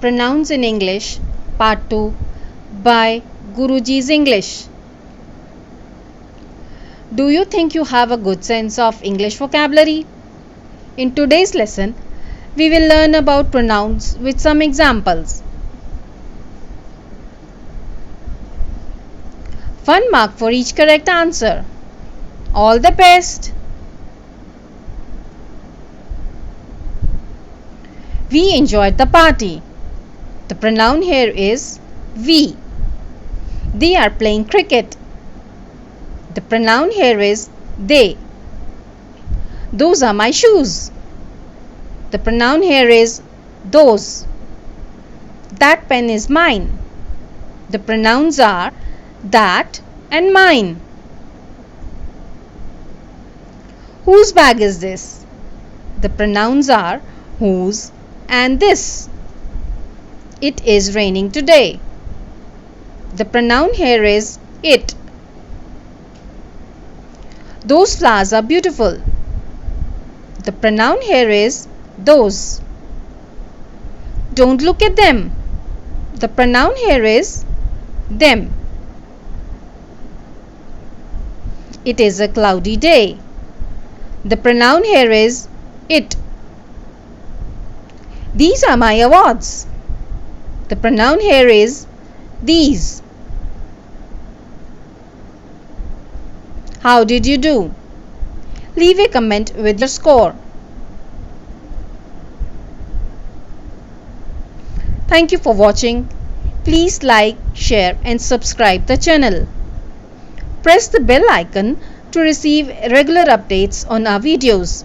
Pronouns in English, Part 2 by Guruji'S English. Do you think you have a good sense of English vocabulary? In today's lesson, we will learn about pronouns with some examples. 1 mark for each correct answer. All the best! We enjoyed the party. The pronoun here is we. They are playing cricket. The pronoun here is they. Those are my shoes. The pronoun here is those. That pen is mine. The pronouns are that and mine. Whose bag is this? The pronouns are whose and this. It is raining today. The pronoun here is it. Those flowers are beautiful. The pronoun here is those. Don't look at them. The pronoun here is them. It is a cloudy day. The pronoun here is it. These are my awards. The pronoun here is these. How did you do? Leave a comment with your score. Thank you for watching. Please like, share and subscribe the channel. Press the bell icon to receive regular updates on our videos.